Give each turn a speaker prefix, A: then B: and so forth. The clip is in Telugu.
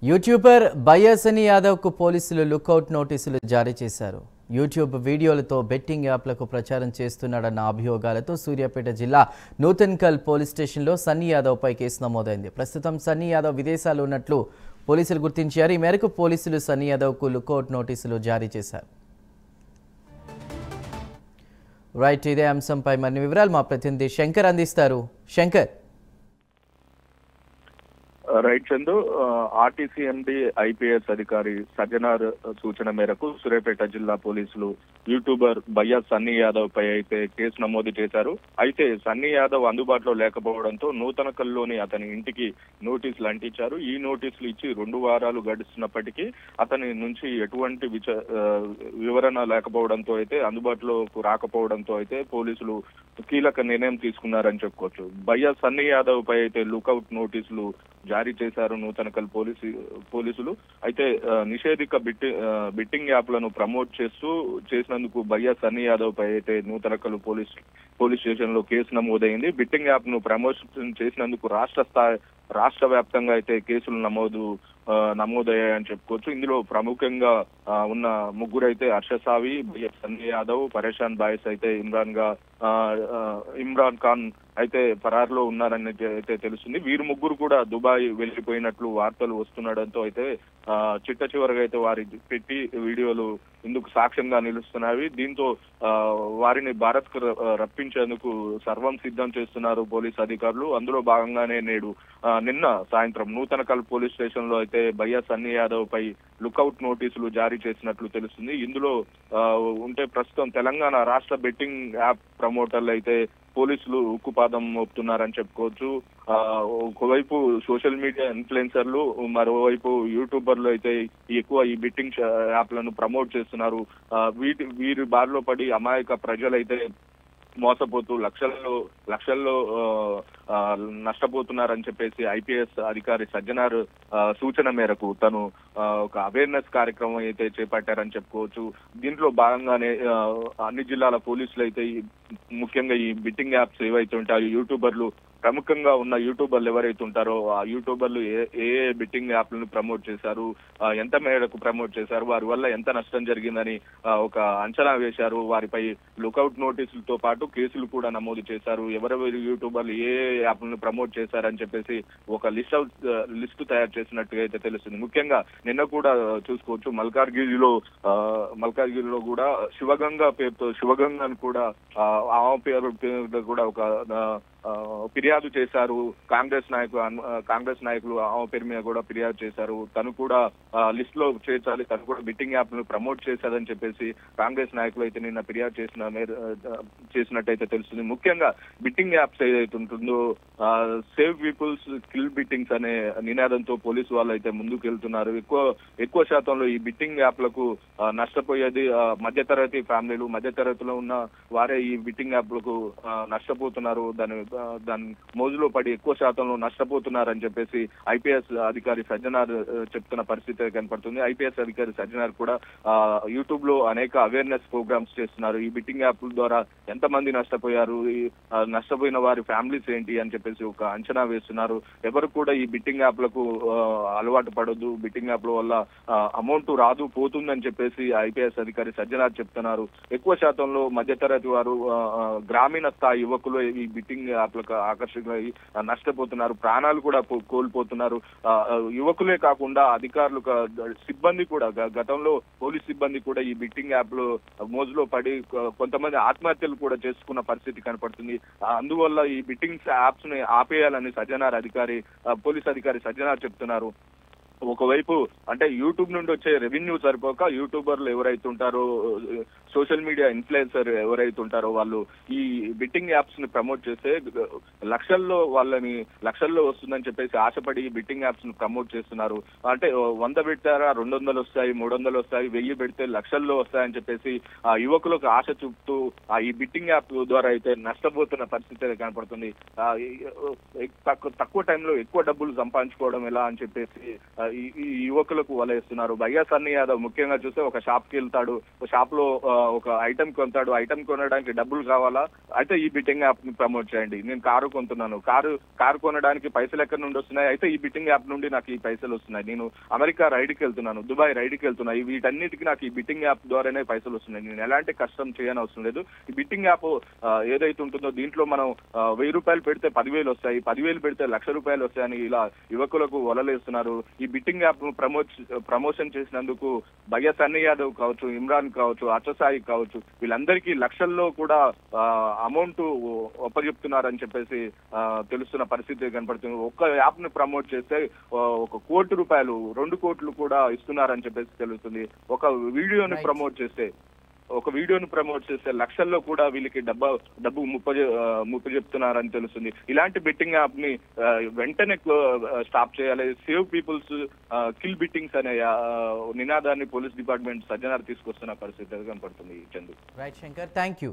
A: యూట్యూబర్ బయ్యాసని యాదవ్కు పోలీసులు లుకౌట్ నోటీసులు జారీ చేశారు. యూట్యూబ్ వీడియోలతో బెట్టింగ్ యాప్లకు ప్రచారం చేస్తున్నాడన్న అభియోగాలతో సూర్యాపేట జిల్లా నూతన్కల్ పోలీస్ స్టేషన్లో సన్నీ యాదవ్పై కేసు నమోదైంది. ప్రస్తుతం సన్నీ యాదవ్ విదేశాల్లో ఉన్నట్లు పోలీసులు గుర్తించారు. ఈ మేరకు పోలీసులు సన్నీ యాదవ్కు లుకౌట్ నోటీసులు జారీ చేశారు. రైట్, ఇదే అంశంపై మరిన్ని వివరాలు మా ప్రతినిధి శంకర్ అందిస్తారు. శంకర్.
B: రైట్ చందు, ఆర్టీసీ ఎండి ఐపీఎస్ అధికారి సజ్జనార్ సూచన మేరకు సూర్యాపేట జిల్లా పోలీసులు యూట్యూబర్ బయ్యా సన్నీ యాదవ్ పై అయితే కేసు నమోదు చేశారు. అయితే సన్నీ యాదవ్ అందుబాటులో లేకపోవడంతో నూతనకల్లోని అతని ఇంటికి నోటీసులు అంటించారు. ఈ నోటీసులు ఇచ్చి 2 వారాలు గడుస్తున్నప్పటికీ అతని నుంచి ఎటువంటి వివరణ లేకపోవడంతో అయితే అందుబాటులోకి రాకపోవడంతో అయితే పోలీసులు కీలక నిర్ణయం తీసుకున్నారని చెప్పుకోవచ్చు. బయ్యా సన్నీ యాదవ్ పై అయితే లుకౌట్ నోటీసులు జారీ చేశారు నూతనకల్ పోలీసులు. అయితే నిషేధిక బెట్టింగ్ యాప్లను ప్రమోట్ చేసినందుకు బయ్యా సన్నీ యాదవ్ పై అయితే నూతనకల్ పోలీస్ స్టేషన్ లో కేసు నమోదైంది. బెట్టింగ్ యాప్ ను ప్రమోషన్ చేసినందుకు రాష్ట్ర వ్యాప్తంగా అయితే కేసులు నమోదయ్యాయని చెప్పుకోవచ్చు. ఇందులో ప్రముఖంగా ఉన్న ముగ్గురు అయితే హర్షసావి, బయ్యా సన్నీ యాదవ్, పరేషాన్ బాయ్స్ అయితే ఇమ్రాన్ ఖాన్ అయితే పరారులో ఉన్నారని అయితే తెలుస్తుంది. వీరు ముగ్గురు కూడా దుబాయ్ వెళ్లిపోయినట్లు వార్తలు వస్తుండడంతో అయితే చిట్ట చివరిగా అయితే వారి పెట్టి వీడియోలు ఇందుకు సాక్ష్యంగా నిలుస్తున్నాయి. దీంతో వారిని భారత్ కు రప్పించేందుకు సర్వం సిద్ధం చేస్తున్నారు పోలీస్ అధికారులు. అందులో భాగంగానే నిన్న సాయంత్రం నూతనకల్ పోలీస్ స్టేషన్ లో అయితే బయ్యా సన్నీ యాదవ్ పై లుకౌట్ నోటీసులు జారీ చేసినట్లు తెలుస్తుంది. ఇందులో ప్రస్తుతం తెలంగాణ రాష్ట్ర బెట్టింగ్ యాప్ ప్రమోటర్లు అయితే పోలీసులు ఉక్కుపాదం మోపుతున్నారని చెప్పుకోవచ్చు. ఒకవైపు సోషల్ మీడియా ఇన్ఫ్లుయెన్సర్లు, మరోవైపు యూట్యూబర్లు అయితే ఎక్కువ ఈ బెట్టింగ్ యాప్లను ప్రమోట్ చేస్తున్నారు. వీరి బారిలో పడి అమాయక ప్రజలైతే మోసపోతూ లక్షల్లో నష్టపోతున్నారని చెప్పేసి ఐపీఎస్ అధికారి సజ్జనార్ సూచన మేరకు తను ఒక అవేర్నెస్ కార్యక్రమం అయితే చేపట్టారని చెప్పుకోవచ్చు. దీంట్లో భాగంగానే అన్ని జిల్లాల పోలీసులు అయితే ముఖ్యంగా ఈ బెట్టింగ్ యాప్స్ ఏవైతే ఉంటాయో యూట్యూబర్లు, ప్రముఖంగా ఉన్న యూట్యూబర్లు ఎవరైతే ఉంటారో ఆ యూట్యూబర్లు ఏ బెట్టింగ్ యాప్లను ప్రమోట్ చేశారు, ఎంత మేరకు ప్రమోట్ చేశారు, వారి వల్ల ఎంత నష్టం జరిగిందని ఒక అంచనా వేశారు. వారిపై లుకౌట్ నోటీసులతో పాటు కేసులు కూడా నమోదు చేశారు. ఎవరెవరు యూట్యూబర్లు ఏ యాప్లను ప్రమోట్ చేశారని చెప్పేసి ఒక లిస్టు తయారు చేసినట్టుగా అయితే తెలుస్తుంది. ముఖ్యంగా నిన్న కూడా చూసుకోవచ్చు, మల్కాజ్గిరిలో కూడా శివగంగను కూడా ఆ పేరు కూడా ఒక ఫిర్యాదు చేశారు. కాంగ్రెస్ నాయకులు ఆమె పేరు మీద కూడా ఫిర్యాదు చేశారు. తను కూడా లిస్ట్ లో చేర్చాలి, తను కూడా బెట్టింగ్ యాప్ ను ప్రమోట్ చేశారని చెప్పేసి కాంగ్రెస్ నాయకులు అయితే నిన్న ఫిర్యాదు చేసినట్టయితే తెలుస్తుంది. ముఖ్యంగా బెట్టింగ్ యాప్స్ ఏదైతే ఉంటుందో సేవ్ పీపుల్స్ కిల్ బెట్టింగ్స్ అనే నినాదంతో పోలీసు వాళ్ళు అయితే ముందుకు వెళ్తున్నారు. ఎక్కువ శాతంలో ఈ బెట్టింగ్ యాప్లకు నష్టపోయేది మధ్యతరగతి ఫ్యామిలీలు, మధ్యతరగతిలో ఉన్న వారే ఈ బెట్టింగ్ యాప్లకు నష్టపోతున్నారు. దాని మోజులో పడి ఎక్కువ శాతంలో నష్టపోతున్నారని చెప్పేసి ఐపీఎస్ అధికారి సజ్జనార్ చెప్తున్న పరిస్థితి కనపడుతుంది. ఐపీఎస్ అధికారి సజ్జనార్ కూడా యూట్యూబ్ లో అనేక అవేర్నెస్ ప్రోగ్రామ్స్ చేస్తున్నారు. ఈ బెట్టింగ్ యాప్ల ద్వారా ఎంతమంది నష్టపోయారు, నష్టపోయిన వారి ఫ్యామిలీస్ ఏంటి అని చెప్పేసి ఒక అంచనా వేస్తున్నారు. ఎవరు కూడా ఈ బెట్టింగ్ యాప్లకు అలవాటు పడొద్దు, బెట్టింగ్ యాప్ల వల్ల అమౌంట్ రాదు పోతుందని చెప్పేసి ఐపీఎస్ అధికారి సజ్జనార్ చెప్తున్నారు. ఎక్కువ శాతంలో మధ్యతరగతి వారు, గ్రామీణ స్థాయి యువకులు ఈ బెట్టింగ్ యాప్లకు ఆకర్షితులై నష్టపోతున్నారు, ప్రాణాలు కూడా కోల్పోతున్నారు. యువకులే కాకుండా అధికారులు, సిబ్బంది కూడా, గతంలో పోలీస్ సిబ్బంది కూడా ఈ బెట్టింగ్ యాప్ లో మోజులో పడి కొంతమంది ఆత్మహత్యలు కూడా చేసుకున్న పరిస్థితి కనపడుతుంది. అందువల్ల ఈ బెట్టింగ్ యాప్స్ ని ఆపేయాలని పోలీస్ అధికారి సజ్జనార్ చెప్తున్నారు. ఒకవైపు అంటే యూట్యూబ్ నుండి వచ్చే రెవెన్యూ సరిపోక యూట్యూబర్లు ఎవరైతే ఉంటారో, సోషల్ మీడియా ఇన్ఫ్లుయెన్సర్ ఎవరైతే ఉంటారో వాళ్ళు ఈ బెట్టింగ్ యాప్స్ ని ప్రమోట్ చేస్తే లక్షల్లో వస్తుందని చెప్పేసి ఆశపడి బెట్టింగ్ యాప్స్ ని ప్రమోట్ చేస్తున్నారు. అంటే 100 పెడతారా 200 వస్తాయి, 300 వస్తాయి, 1000 పెడితే లక్షల్లో వస్తాయని చెప్పేసి ఆ యువకులకు ఆశ చూపుతూ ఈ బెట్టింగ్ యాప్ ద్వారా అయితే నష్టపోతున్న పరిస్థితి కనపడుతుంది. తక్కువ టైంలో ఎక్కువ డబ్బులు సంపాదించుకోవడం ఎలా అని చెప్పేసి ఈ యువకులకు వలేస్తున్నారు. బయ్యా సన్నీ యాదవ్ ముఖ్యంగా చూస్తే ఒక షాప్ కి వెళ్తాడు, షాప్ లో ఒక ఐటమ్ కొంటాడు, ఐటమ్ కొనడానికి డబ్బులు కావాలా, అయితే ఈ బిట్టింగ్ యాప్ ని ప్రమోట్ చేయండి. నేను కారు కొంటున్నాను, కారు కొనడానికి పైసలు ఎక్కడి నుండి వస్తున్నాయి, అయితే ఈ బిట్టింగ్ యాప్ నుండి నాకు ఈ పైసలు వస్తున్నాయి. నేను అమెరికా రైడ్కి వెళ్తున్నాను, దుబాయ్ రైడ్కి వెళ్తున్నా, వీటన్నిటికీ నాకు ఈ బిట్టింగ్ యాప్ ద్వారానే పైసలు వస్తున్నాయి. నేను ఎలాంటి కష్టం చేయనవసరం లేదు. ఈ బిట్టింగ్ యాప్ ఏదైతే ఉంటుందో దీంట్లో మనం 1000 రూపాయలు పెడితే 10,000 వస్తాయి, 10,000 పెడితే 1,00,000 రూపాయలు వస్తాయని ఇలా యువకులకు వలలేస్తున్నారు. ఈ బిట్టింగ్ యాప్ ప్రమోషన్ చేసినందుకు భయ్య సన్నీ యాదవ్ కావచ్చు, ఇమ్రాన్ కావచ్చు, అచ్చసాయి కావచ్చు, వీళ్ళందరికీ లక్షల్లో కూడా అమౌంట్ ఒప్పజెప్తున్నారని చెప్పేసి తెలుస్తున్న పరిస్థితి కనపడుతుంది. ఒక్క యాప్ ని ప్రమోట్ చేస్తే 1 కోటి రూపాయలు, 2 కోట్లు కూడా ఇస్తున్నారని చెప్పేసి తెలుస్తుంది. ఒక వీడియోని ప్రమోట్ చేస్తే లక్షల్లో కూడా వీళ్ళకి డబ్బు ముప్పు చెప్తున్నారని తెలుస్తుంది. ఇలాంటి బెట్టింగ్ యాప్ ని వెంటనే స్టాప్ చేయాలి. సేవ్ పీపుల్స్ కిల్ బిట్టింగ్స్ అనే నినాదాన్ని పోలీస్ డిపార్ట్మెంట్ సజ్జనార్ తీసుకొస్తున్న పరిస్థితి కనపడుతుంది. Chandu.
A: Right Shankar, thank you.